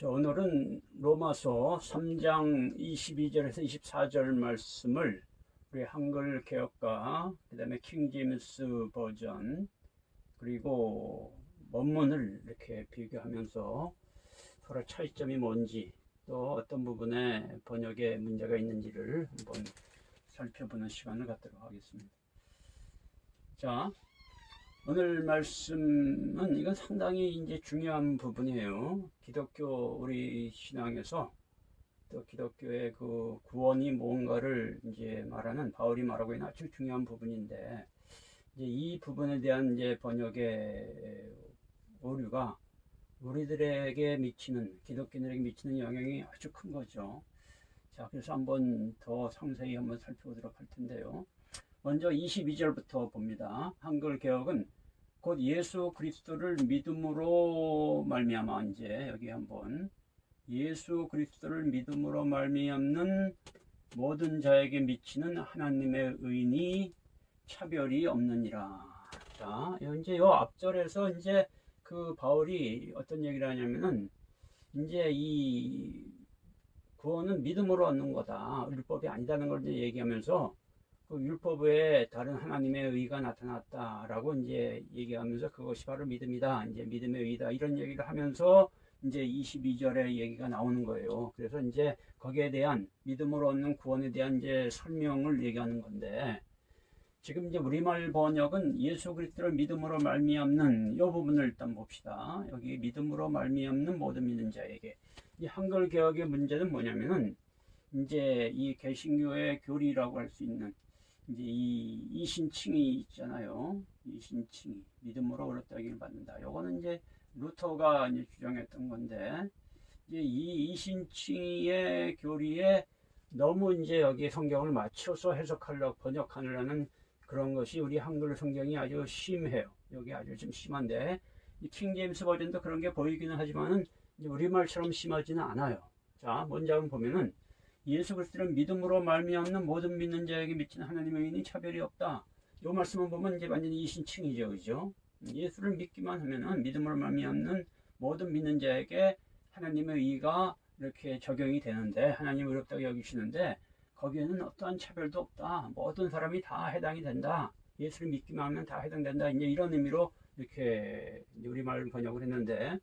자, 오늘은 로마서 3장 22절에서 24절 말씀을 우리 한글 개역과 그 다음에 킹제임스 버전 그리고 원문을 이렇게 비교하면서 서로 차이점이 뭔지 또 어떤 부분에 번역에 문제가 있는지를 한번 살펴보는 시간을 갖도록 하겠습니다. 자, 오늘 말씀은 이건 상당히 이제 중요한 부분이에요. 기독교 우리 신앙에서 또 기독교의 그 구원이 뭔가를 이제 말하는 바울이 말하고 있는 아주 중요한 부분인데 이제 이 부분에 대한 이제 번역의 오류가 우리들에게 미치는 기독교인들에게 미치는 영향이 아주 큰 거죠. 자, 그래서 한번 더 상세히 한번 살펴보도록 할 텐데요. 먼저 22절부터 봅니다. 한글 개역은 곧 예수 그리스도를 믿음으로 말미암아, 이제 여기 한번 예수 그리스도를 믿음으로 말미암는 모든 자에게 미치는 하나님의 의인이 차별이 없느니라. 자, 이제 요 앞절에서 이제 그 바울이 어떤 얘기를 하냐면은 이제 이 구원은 믿음으로 얻는 거다. 율법이 아니다는 걸 이제 얘기하면서 그 율법에 다른 하나님의 의가 나타났다라고 이제 얘기하면서 그것이 바로 믿음이다. 이제 믿음의 의다. 이런 얘기를 하면서 이제 22절에 얘기가 나오는 거예요. 그래서 이제 거기에 대한 믿음으로 얻는 구원에 대한 이제 설명을 얘기하는 건데 지금 이제 우리말 번역은 예수 그리스도를 믿음으로 말미암는 이 부분을 일단 봅시다. 여기 믿음으로 말미암는 모든 믿는 자에게. 이 한글 개역의 문제는 뭐냐면은 이제 이 개신교의 교리라고 할 수 있는 이제 이 이신칭이 있잖아요. 이신칭이 믿음으로 얻었다 하기를 받는다. 요거는 이제 루터가 이제 주장했던 건데 이제 이 이신칭의 교리에 너무 이제 여기 성경을 맞춰서 해석하려고 번역하려는 그런 것이 우리 한글 성경이 아주 심해요. 여기 아주 좀 심한데 이 킹제임스 버전도 그런 게 보이기는 하지만은 이제 우리말처럼 심하지는 않아요. 자, 먼저 한번 보면은 예수 그리스도를 믿음으로 말미암는 모든 믿는 자에게 미치는 하나님의 의인이 차별이 없다. 이 말씀을 보면 이제 완전히 이신칭이죠, 그죠? 예수를 믿기만 하면은 믿음으로 말미암는 모든 믿는 자에게 하나님의 의가 이렇게 적용이 되는데 하나님 의롭다고 여기시는데 거기에는 어떠한 차별도 없다. 모든 사람이 다 해당이 된다. 예수를 믿기만 하면 다 해당된다. 이제 이런 의미로 이렇게 우리말 번역을 했는데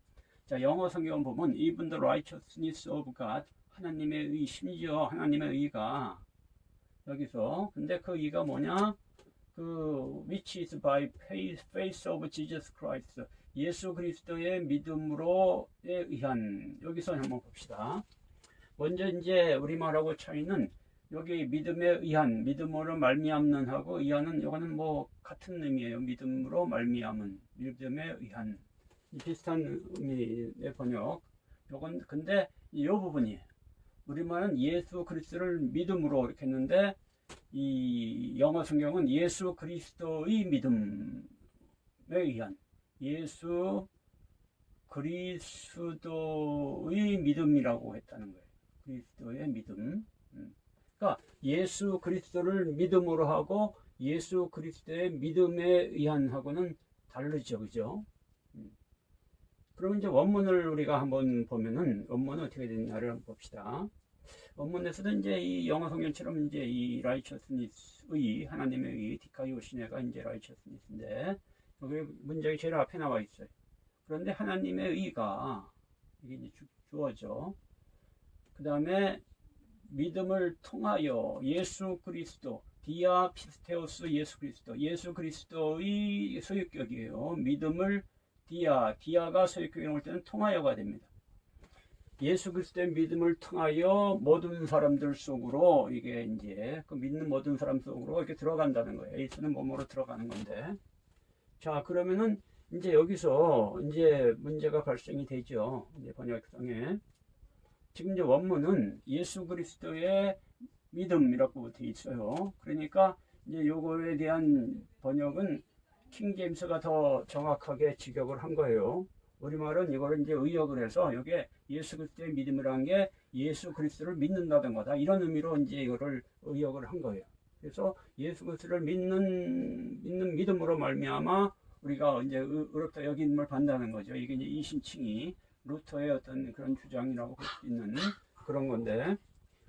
자, 영어 성경을 보면 even the righteousness of God 하나님의 의, 심지어 하나님의 의가 여기서 근데 그 의가 뭐냐? 그 which is by faith of Jesus Christ 예수 그리스도의 믿음으로에 의한 여기서 한번 봅시다. 먼저 이제 우리말하고 차이는 여기 믿음에 의한 믿음으로 말미암는 하고 의한은 이거는 뭐 같은 의미예요. 믿음으로 말미암은 믿음에 의한 비슷한 의미의 번역. 요건 근데 이 부분이에요. 우리말은 예수 그리스도를 믿음으로 이렇게 했는데 이 영어 성경은 예수 그리스도의 믿음에 의한 예수 그리스도의 믿음이라고 했다는 거예요. 그리스도의 믿음. 그러니까 예수 그리스도를 믿음으로 하고 예수 그리스도의 믿음에 의한 하고는 다르죠, 그죠? 그럼 이제 원문을 우리가 한번 보면은 원문은 어떻게 되느냐를 한번 봅시다. 원문에서도 이제 이 영어 성경처럼 이제 이 righteousness의 하나님의 의 디카이오시네가 이제 righteousness인데 여기 문장이 제일 앞에 나와 있어요. 그런데 하나님의 의가 이게 이제 주어져. 그 다음에 믿음을 통하여 예수 그리스도 디아 피스테오스 예수 그리스도의 소유격이에요. 믿음을 디아가 소유격이 나올 때는 통하여가 됩니다. 예수 그리스도의 믿음을 통하여 모든 사람들 속으로 이게 이제 그 믿는 모든 사람 속으로 이렇게 들어간다는 거예요. 예수는 몸으로 들어가는 건데. 자, 그러면은 이제 여기서 이제 문제가 발생이 되죠. 이제 번역상에. 지금 이제 원문은 예수 그리스도의 믿음이라고 되어 있어요. 그러니까 이제 요거에 대한 번역은 킹제임스가 더 정확하게 직역을 한 거예요. 우리말은 이거를 이제 의역을 해서 여기에 예수 그리스도의 믿음이라는 게 예수 그리스도를 믿는다는 거다. 이런 의미로 이제 이거를 의역을 한 거예요. 그래서 예수 그리스도를 믿는 믿음으로 말미암아 우리가 이제 의롭다 여김을 받는다는 거죠. 이게 이제 이신칭이 루터의 어떤 그런 주장이라고 볼 수 있는 그런 건데,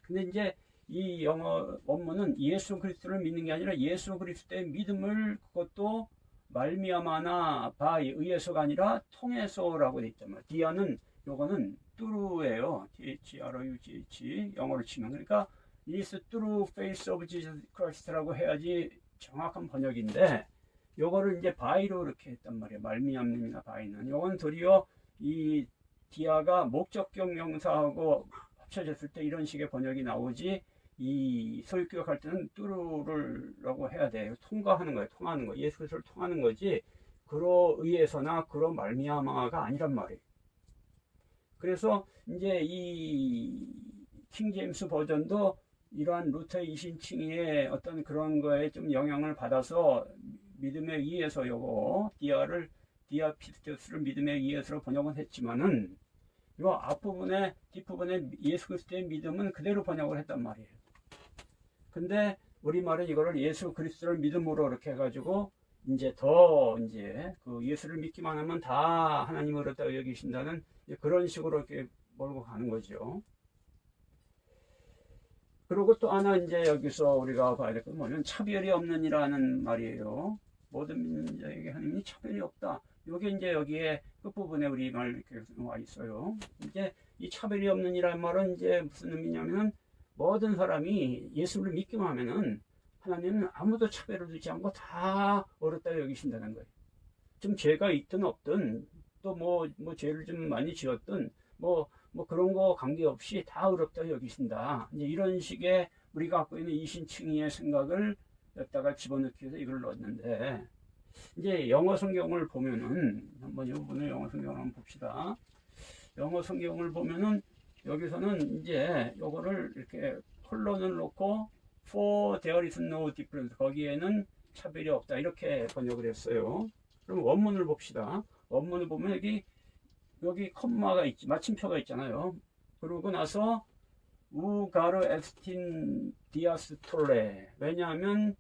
근데 이제 이 영어 원문은 예수 그리스도를 믿는 게 아니라 예수 그리스도의 믿음을 그것도 말미암아나 바에 의해서가 아니라 통해서라고 돼 있잖아요. 디아는 요거는 뚜루예요. THRUGH 영어로 치면. 그러니까 is through faith of Jesus Christ라고 해야지 정확한 번역인데, 요거를 이제 바이로 이렇게 했단 말이에요. 말미암음이나 바이는. 요건 도리어 이 디아가 목적격 명사하고 합쳐졌을 때 이런 식의 번역이 나오지, 이 소유격할 때는 뚜루를라고 해야 돼요. 통과하는 거예요. 통하는 거. 예수 그리스도를 통하는 거지, 그로 의해서나 그로 말미암아가 아니란 말이에요. 그래서 이제 이 킹제임스 버전도 이러한 루터의 이신칭의의 어떤 그런 거에 좀 영향을 받아서 믿음에 의해서 요거 디아 피스토스를 믿음에 의해서로 번역은 했지만은, 요 앞부분에 뒷부분에 예수 그리스도의 믿음은 그대로 번역을 했단 말이에요. 근데 우리말은 이거를 예수 그리스도를 믿음으로 이렇게 해가지고 이제 더 이제 그 예수를 믿기만 하면 다 하나님으로 여기신다는 그런 식으로 이렇게 몰고 가는 거죠. 그리고 또 하나 이제 여기서 우리가 봐야 될 건 뭐냐면 차별이 없는 이라는 말이에요. 모든 믿는 자에게 하나님이 차별이 없다. 요게 이제 여기에 끝부분에 우리말 이렇게 와 있어요. 이제 이 차별이 없는 이라는 말은 이제 무슨 의미냐면은, 모든 사람이 예수를 믿기만 하면은 하나님은 아무도 차별을 두지 않고 다 어렵다 여기신다는 거예요. 좀 죄가 있든 없든, 또 뭐 죄를 좀 많이 지었든 뭐 그런 거 관계없이 다 어렵다 여기신다. 이제 이런 식의 우리가 갖고 있는 이신칭의의 생각을 여기다가 집어넣기 위해서 이걸 넣었는데, 이제 영어 성경을 보면은, 한번 이 부분을 영어 성경을 한번 봅시다. 영어 성경을 보면은 여기서는 이제 요거를 이렇게 콜론을 놓고 for there is no difference, 거기에는 차별이 없다 이렇게 번역을 했어요. 그럼 원문을 봅시다. 원문을 보면 여기 콤마가 있지, 마침표가 있잖아요. 그러고 나서 우가르 에스틴 디아스톨레, 왜냐하면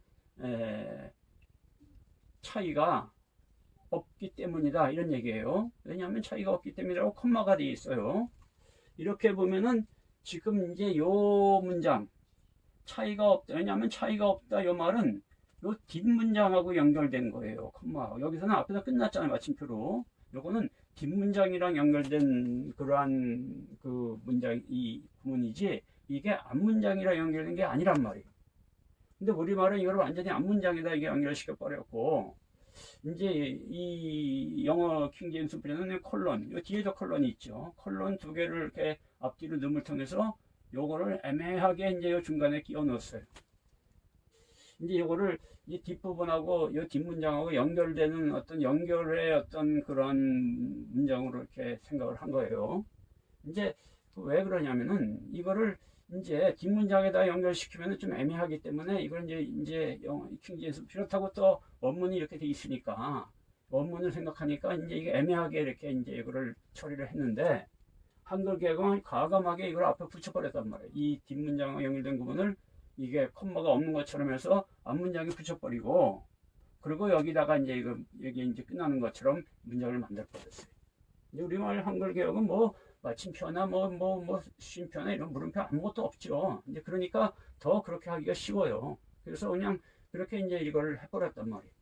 차이가 없기 때문이다 이런 얘기예요. 왜냐하면 차이가 없기 때문이라고 콤마가 되어 있어요. 이렇게 보면은 지금 이제 요 문장 차이가 없다, 왜냐하면 차이가 없다 요 말은 요 뒷문장하고 연결된 거예요. 콤마. 여기서는 앞에서 끝났잖아요. 마침표로. 요거는 뒷문장이랑 연결된 그러한 그 문장, 이 구문이지, 이게 앞문장이랑 연결된 게 아니란 말이에요. 근데 우리말은 이걸 완전히 앞문장에다 이게 연결시켜 버렸고, 이제 이 영어 킹제임스 버전은 콜론, 요 뒤에도 콜론이 있죠. 콜론 두 개를 이렇게 앞뒤로 넣음을 통해서 요거를 애매하게 이제 요 중간에 끼워 넣었어요. 이제 요거를 이 뒷부분하고 이 뒷문장하고 연결되는 어떤 연결의 어떤 그런 문장으로 이렇게 생각을 한 거예요. 이제 왜 그러냐면은, 이거를 이제 뒷문장에다 연결시키면 좀 애매하기 때문에 이걸 이제 킹제임스, 그렇다고 또 원문이 이렇게 돼 있으니까 원문을 생각하니까 이제 이게 애매하게 이렇게 이제 이거를 처리를 했는데, 한글 개정은 과감하게 이걸 앞에 붙여버렸단 말이에요. 이 뒷문장과 연결된 부분을 이게 콤마가 없는 것처럼 해서 앞문장에 붙여버리고, 그리고 여기다가 이제 여기 이제 끝나는 것처럼 문장을 만들어 버렸어요. 우리말 한글 개혁은 뭐 마침표나 쉼표나 이런 물음표 아무것도 없죠. 이제 그러니까 더 그렇게 하기가 쉬워요. 그래서 그냥 그렇게 이제 이걸 해버렸단 말이에요.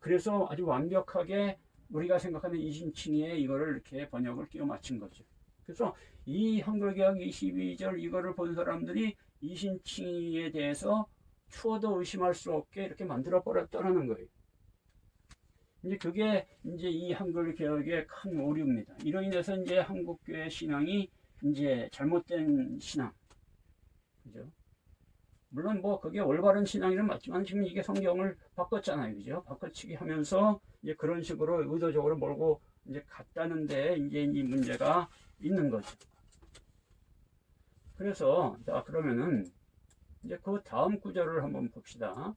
그래서 아주 완벽하게 우리가 생각하는 이신칭의에 이거를 이렇게 번역을 끼워 맞춘 거죠. 그래서 이 한글개혁 22절 이거를 본 사람들이 이신칭의에 대해서 추워도 의심할 수 없게 이렇게 만들어 버렸다는 거예요. 이제 그게 이제 이 한글 개혁의 큰 오류입니다. 이로 인해서 이제 한국교회 신앙이 이제 잘못된 신앙, 그죠? 물론 뭐 그게 올바른 신앙이란 맞지만 지금 이게 성경을 바꿨잖아요, 그죠? 바꿔치기 하면서 이제 그런 식으로 의도적으로 몰고 이제 갔다는데 이제 이 문제가 있는 거죠. 그래서 자, 그러면은 이제 그 다음 구절을 한번 봅시다.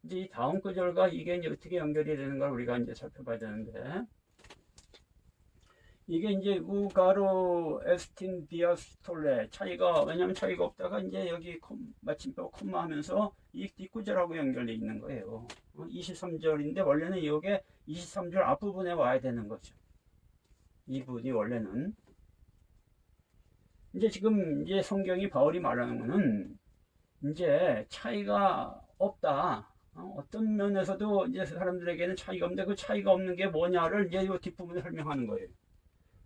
이제 이 다음 구절과 이게 이제 어떻게 연결이 되는 걸 우리가 이제 살펴봐야 되는데, 이게 이제 우가로 에스틴 디아스톨레, 차이가, 왜냐면 차이가 없다가 이제 여기 마침표 콤마 하면서 이 뒷구절하고 연결되어 있는 거예요. 23절인데 원래는 이게 23절 앞부분에 와야 되는 거죠. 이분이 원래는. 이제 지금 이제 성경이 바울이 말하는 거는 이제 차이가 없다. 어떤 면에서도 이제 사람들에게는 차이가 없는데 그 차이가 없는 게 뭐냐를 이제 이 뒷부분에 설명하는 거예요.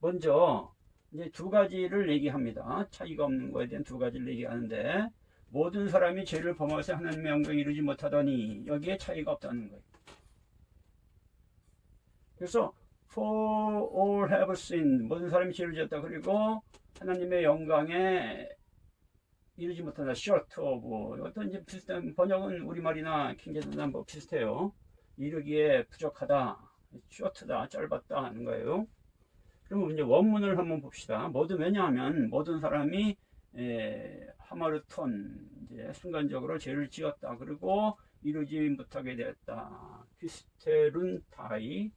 먼저 이제 두 가지를 얘기합니다. 차이가 없는 거에 대한 두 가지를 얘기하는데, 모든 사람이 죄를 범하여서 하나님의 영광을 이루지 못하더니, 여기에 차이가 없다는 거예요. 그래서 for all have sinned, 모든 사람이 죄를 지었다. 그리고 하나님의 영광에 이루지 못한다. short of, 어떤 이제 비슷한 번역은 우리말이나 킹제임스나 뭐 비슷해요. 이루기에 부족하다, short다, 짧았다 하는 거예요. 그럼 이제 원문을 한번 봅시다. 왜냐하면 모든 사람이 하마르톤, 이제 순간적으로 죄를 지었다. 그리고 이루지 못하게 되었다. 퀴스테룬 타이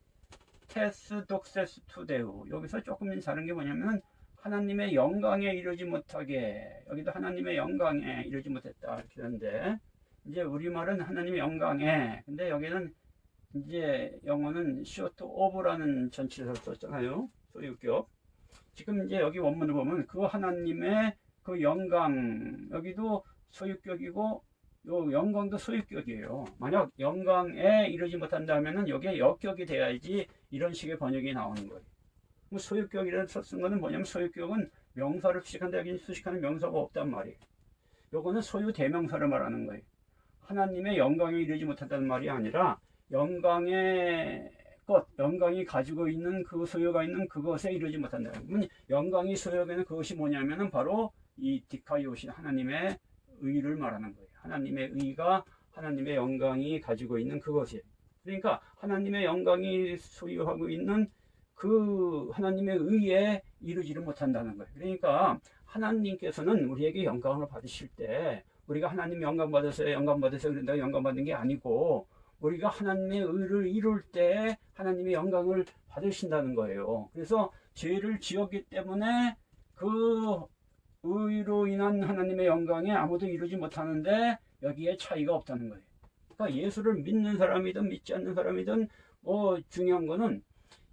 테스 독세스 투데우. 여기서 조금 다른 게 뭐냐면 하나님의 영광에 이르지 못하게, 여기도 하나님의 영광에 이르지 못했다 이렇게 되는데, 이제 우리말은 하나님의 영광에, 근데 여기는 이제 영어는 short of라는 전치사를 썼잖아요. 소유격. 지금 이제 여기 원문을 보면 그 하나님의 그 영광, 여기도 소유격이고 요 영광도 소유격이에요. 만약 영광에 이르지 못한다 하면은 여기에 역격이 돼야지 이런 식의 번역이 나오는 거예요. 소유격이라는 쓴 거는 뭐냐면, 소유격은 명사를 수식한데 여기 수식하는 명사가 없단 말이에요. 요거는 소유 대명사를 말하는 거예요. 하나님의 영광에 이르지 못한다는 말이 아니라 영광의 것, 영광이 가지고 있는 그 소유가 있는 그것에 이르지 못한다. 그러면 영광이 소유하는 그것이 뭐냐면은 바로 이 디카이오신 하나님의 의를 말하는 거예요. 하나님의 의가 하나님의 영광이 가지고 있는 그것이에요. 그러니까 하나님의 영광이 소유하고 있는 그 하나님의 의에 이르지를 못한다는 거예요. 그러니까 하나님께서는 우리에게 영광을 받으실 때 우리가 하나님 영광 받으세요 그런다고 영광 받는 게 아니고, 우리가 하나님의 의를 이룰 때 하나님의 영광을 받으신다는 거예요. 그래서 죄를 지었기 때문에 그 의로 인한 하나님의 영광에 아무도 이루지 못하는데 여기에 차이가 없다는 거예요. 그러니까 예수를 믿는 사람이든 믿지 않는 사람이든 중요한 거는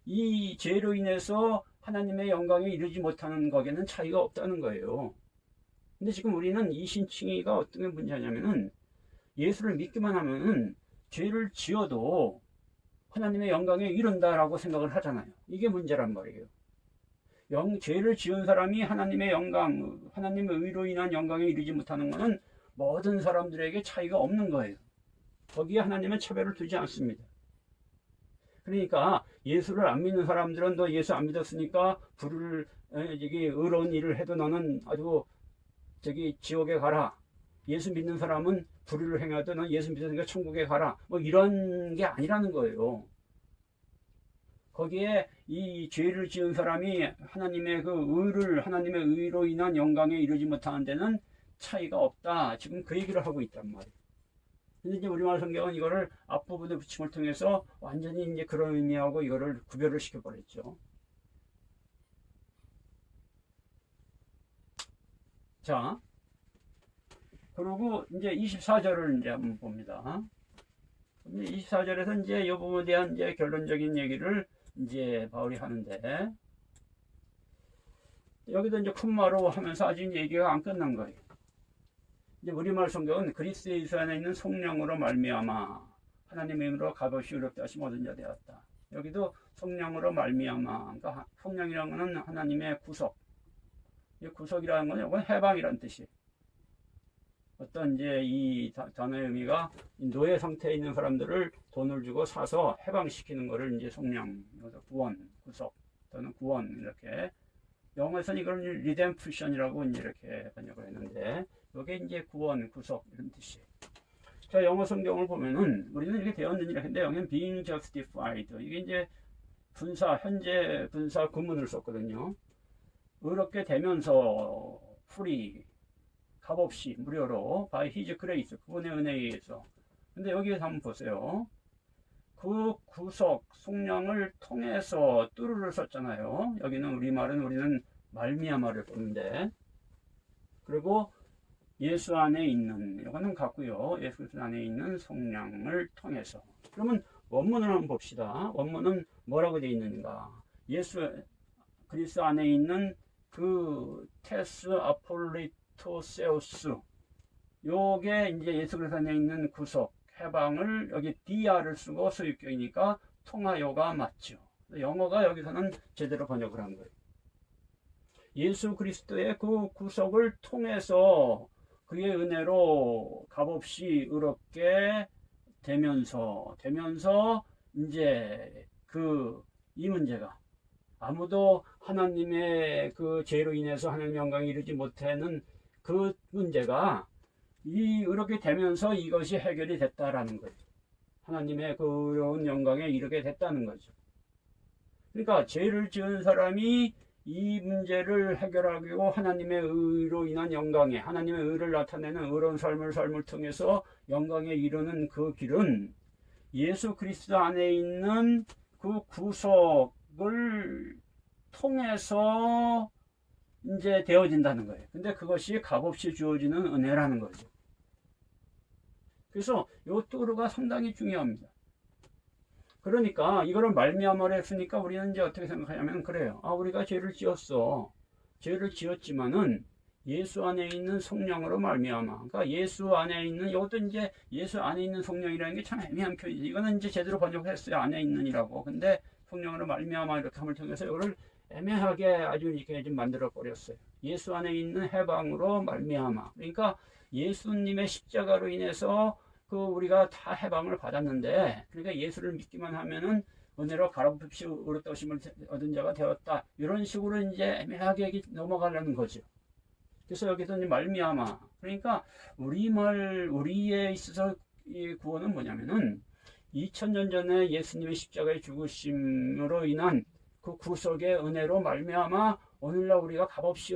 이 죄로 인해서 하나님의 영광에 이르지 못하는 것에는 차이가 없다는 거예요. 근데 지금 우리는 이 신칭의가 어떤 게 문제냐면은, 예수를 믿기만 하면은 죄를 지어도 하나님의 영광에 이른다라고 생각을 하잖아요. 이게 문제란 말이에요. 죄를 지은 사람이 하나님의 영광, 하나님의 의로 인한 영광에 이르지 못하는 것은 모든 사람들에게 차이가 없는 거예요. 거기에 하나님은 차별을 두지 않습니다. 그러니까 예수를 안 믿는 사람들은 너 예수 안 믿었으니까 불을 의로운 일을 해도 너는 아주 지옥에 가라. 예수 믿는 사람은 불의를 행해도 넌 예수 믿으니까 천국에 가라. 뭐 이런 게 아니라는 거예요. 거기에 이 죄를 지은 사람이 하나님의 하나님의 의로 인한 영광에 이르지 못하는 데는 차이가 없다. 지금 그 얘기를 하고 있단 말이에요. 근데 이제 우리말 성경은 이거를 앞부분의 붙임을 통해서 완전히 이제 그런 의미하고 이거를 구별을 시켜버렸죠. 자, 그리고 이제 24절을 이제 한번 봅니다. 24절에서 이제 이 부분에 대한 이제 결론적인 얘기를 이제 바울이 하는데, 여기도 이제 쿤마로 하면서 아직 얘기가 안 끝난 거예요. 이제 우리말 성경은 그리스도 예수 안에 있는 성령으로 말미암아 하나님의 이름으로 값없이 의롭다 하심 얻은 자 되었다. 여기도 성령으로 말미암아, 그러니까 성령이라는 것은 하나님의 구속. 이 구속이라는 건 이건 해방이라는 뜻이에요. 어떤 이제 이 단어의 의미가 노예 상태에 있는 사람들을 돈을 주고 사서 해방시키는 것을 이제 성령, 구원, 구속 또는 구원, 이렇게 영어에서는 이걸 리뎀프션이라고 이제 이렇게 번역을 했는데, 이게 이제 구원, 구속 이런 뜻이에요. 자, 영어 성경을 보면은 우리는 이렇게 되었느니라 했는데, 여기는 being justified, 이게 이제 현재 분사 구문을 썼거든요. 의롭게 되면서 free, 값없이 무료로 by his grace, 그분의 은혜에 의해서. 근데 여기에서 한번 보세요. 그 구속 성령을 통해서 뚜루를 썼잖아요. 여기는 우리는 말미암아를 보는데, 그리고 예수 안에 있는, 이거는 같고요. 예수 안에 있는 성령을 통해서. 그러면 원문을 한번 봅시다. 원문은 뭐라고 되어 있는가? 예수 그리스도 안에 있는 그 테스 아폴리토세우스, 요게 이제 예수 그리스도 안에 있는 구속, 해방을 여기 디아를 쓰고 소유격이니까 통하여가 맞죠. 영어가 여기서는 제대로 번역을 한 거예요. 예수 그리스도의 그 구속을 통해서 그의 은혜로 값없이 의롭게 되면서 이제 이 문제가 아무도 하나님의 그 죄로 인해서 하나님 영광에 이르지 못하는 그 문제가 이 의롭게 되면서 이것이 해결이 됐다라는 거예요. 하나님의 그 의로운 영광에 이르게 됐다는 거죠. 그러니까 죄를 지은 사람이 이 문제를 해결하고 하나님의 의로 인한 영광에, 하나님의 의를 나타내는 의로운 삶을 통해서 영광에 이르는 그 길은 예수 그리스도 안에 있는 그 구속을 통해서 이제 되어진다는 거예요. 근데 그것이 값없이 주어지는 은혜라는 거죠. 그래서 이 뚜루가 상당히 중요합니다. 그러니까 이거를 말미암아로 했으니까 우리는 이제 어떻게 생각하냐면 그래요. 우리가 죄를 지었어. 죄를 지었지만은 예수 안에 있는 성령으로 말미암아. 그러니까 예수 안에 있는, 이것도 이제 예수 안에 있는 성령이라는 게 참 애매한 표현이지. 이거는 이제 제대로 번역했어요. 안에 있는이라고. 근데 성령으로 말미암아 이렇게 함을 통해서 이거를 애매하게 아주 이렇게 좀 만들어 버렸어요. 예수 안에 있는 해방으로 말미암아. 그러니까 예수님의 십자가로 인해서 우리가 다 해방을 받았는데, 그러니까 예수를 믿기만 하면은 은혜로 가로없이 의롭다 하심을 얻은 자가 되었다. 이런 식으로 이제 애매하게 넘어가려는 거죠. 그래서 여기서 이제 말미암아. 그러니까 우리에 있어서 이 구원은 뭐냐면은 2000년 전에 예수님의 십자가의 죽으심으로 인한 그 구속의 은혜로 말미암아 오늘날 우리가 값없이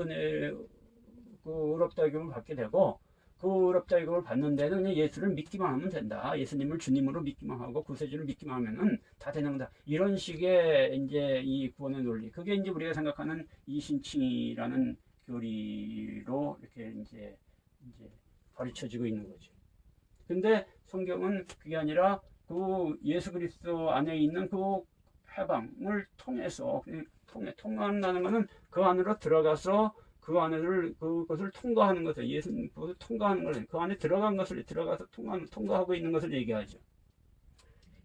의롭다 여김을 받게 되고, 그 의롭다 여김을 받는 데는 예수를 믿기만 하면 된다. 예수님을 주님으로 믿기만 하고 구세주를 믿기만 하면은 다 되는 거다. 이런 식의 이제 이 구원의 논리. 그게 이제 우리가 생각하는 이신칭이라는 교리로 이렇게 이제 가르쳐지고 있는 거죠. 근데 성경은 그게 아니라 그 예수 그리스도 안에 있는 그 해방을 통해서 통한다는 것은 그 안으로 들어가서 그것을 통과하는 것을, 예수님 그것을 통과하는 것을, 그 안에 들어가서 통과하고 있는 것을 얘기하죠.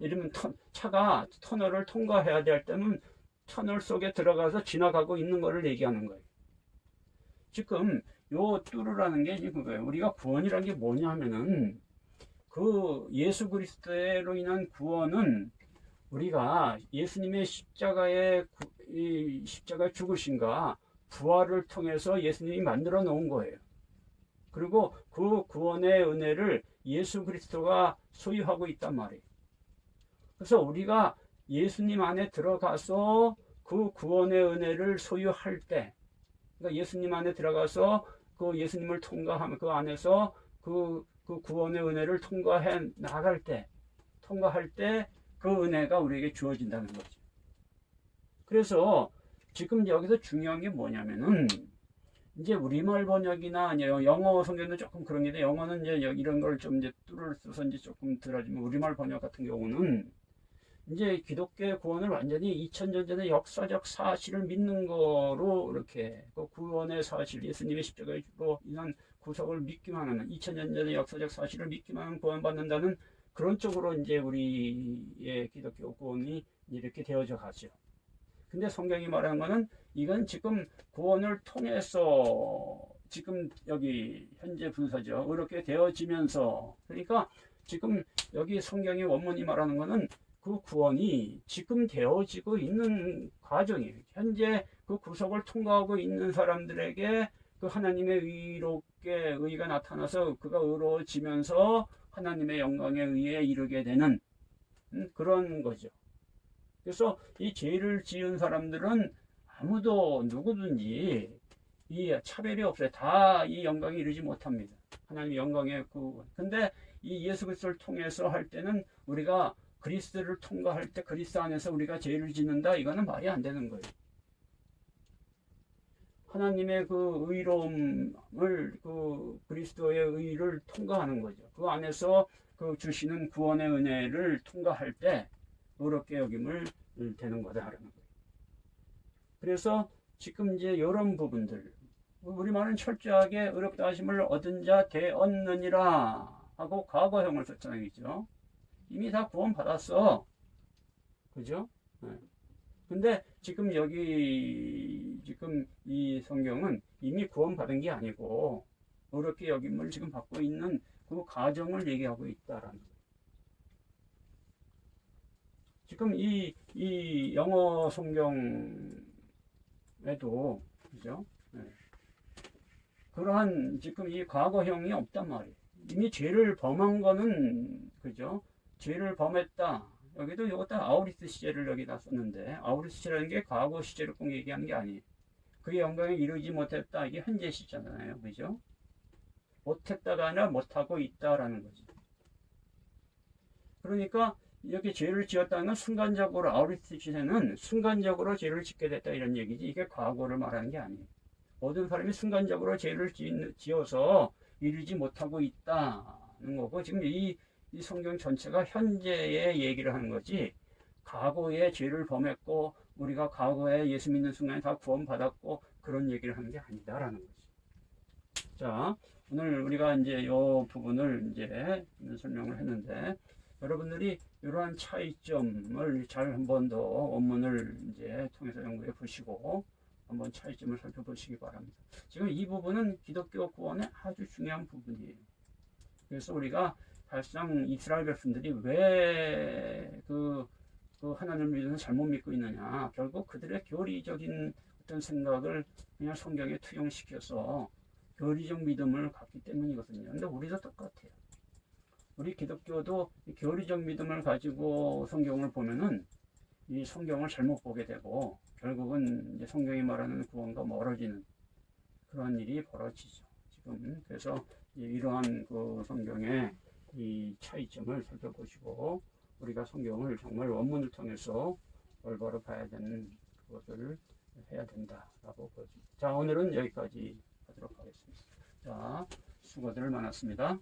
예를 들면 차가 터널을 통과해야 될 때는 터널 속에 들어가서 지나가고 있는 것을 얘기하는 거예요. 지금 요 뚜루라는 게 이제 그거예요. 우리가 구원이라는 게 뭐냐면은 그 예수 그리스도로 인한 구원은 우리가 예수님의 십자가의 죽으심과 부활을 통해서 예수님이 만들어 놓은 거예요. 그리고 그 구원의 은혜를 예수 그리스도가 소유하고 있단 말이에요. 그래서 우리가 예수님 안에 들어가서 그 구원의 은혜를 소유할 때, 그러니까 예수님 안에 들어가서 그 예수님을 통과하면 그 안에서 그 구원의 은혜를 통과할 때 그 은혜가 우리에게 주어진다는 거죠. 그래서 지금 여기서 중요한 게 뭐냐면은 이제 우리말 번역이나 영어 성경도 조금 그런 게, 영어는 이제 이런 걸 좀 이제 뚜를 써서 이제 조금 들어지면 우리말 번역 같은 경우는 이제 기독교의 구원을 완전히 2000년 전의 역사적 사실을 믿는 거로 이렇게 그 구원의 사실, 예수님의 십자가로 인한 구속을 믿기만 하는 2000년 전의 역사적 사실을 믿기만 하면 구원받는다는 그런 쪽으로 이제 우리의 기독교 구원이 이렇게 되어져 가죠. 근데 성경이 말하는 거는 이건 지금 구원을 통해서 지금 여기 현재 분사죠. 이렇게 되어지면서, 그러니까 지금 여기 성경의 원문이 말하는 거는 그 구원이 지금 되어지고 있는 과정이에요. 현재 그 구속을 통과하고 있는 사람들에게 그 하나님의 의가 나타나서 그가 의로워지면서 하나님의 영광에 의해 이르게 되는 그런 거죠. 그래서 이 죄를 지은 사람들은 아무도 누구든지 이 차별이 없어요. 다 이 영광에 이르지 못합니다. 하나님의 영광의 근데 이 예수 그리스도를 통해서 할 때는 우리가 그리스도를 통과할 때 그리스도 안에서 우리가 죄를 짓는다, 이거는 말이 안 되는 거예요. 하나님의 그 의로움을, 그리스도의 의를 통과하는 거죠. 그 안에서 주시는 구원의 은혜를 통과할 때 의롭게 여김을 되는 거다 하는 거예요. 그래서 지금 이제 이런 부분들, 우리말은 철저하게 의롭다 하심을 얻은 자 되었느니라 하고 과거형을 썼잖아요. 그죠? 이미 다 구원 받았어. 그죠? 네. 근데 지금 여기 지금 이 성경은 이미 구원 받은 게 아니고 어렵게 여김을 지금 받고 있는 그 과정을 얘기하고 있다라는 거예요. 지금 이 영어 성경에도 그죠? 네. 그러한 지금 이 과거형이 없단 말이에요. 이미 죄를 범한 거는 그죠? 죄를 범했다. 여기도 이것도 아우리스 시제를 여기다 썼는데 아우리스 시제라는 게 과거 시제를 꼭 얘기하는 게 아니에요. 그의 영광에 이르지 못했다. 이게 현재 시잖아요. 그죠? 못했다가 아니라 못하고 있다라는 거죠. 그러니까 이렇게 죄를 지었다는 건 순간적으로 아우리스 시제는 순간적으로 죄를 짓게 됐다 이런 얘기지 이게 과거를 말하는 게 아니에요. 모든 사람이 순간적으로 죄를 지어서 이루지 못하고 있다는 거고 지금 이 성경 전체가 현재의 얘기를 하는 거지 과거에 죄를 범했고 우리가 과거에 예수 믿는 순간에 다 구원받았고 그런 얘기를 하는 게 아니다라는 거지. 자, 오늘 우리가 이제 이 부분을 이제 설명을 했는데 여러분들이 이러한 차이점을 잘 한 번 더 원문을 이제 통해서 연구해 보시고 한번 차이점을 살펴보시기 바랍니다. 지금 이 부분은 기독교 구원의 아주 중요한 부분이에요. 그래서 우리가 사실상 이스라엘 백성들이 왜 그 하나님을 믿으면 잘못 믿고 있느냐. 결국 그들의 교리적인 어떤 생각을 그냥 성경에 투영시켜서 교리적 믿음을 갖기 때문이거든요. 근데 우리도 똑같아요. 우리 기독교도 교리적 믿음을 가지고 성경을 보면은 이 성경을 잘못 보게 되고 결국은 이제 성경이 말하는 구원과 멀어지는 그런 일이 벌어지죠. 지금 그래서 이러한 그 성경의 이 차이점을 살펴보시고 우리가 성경을 정말 원문을 통해서 올바로 봐야 되는 그것을 해야 된다라고 보여집니다. 자, 오늘은 여기까지 하도록 하겠습니다. 자, 수고들 많았습니다.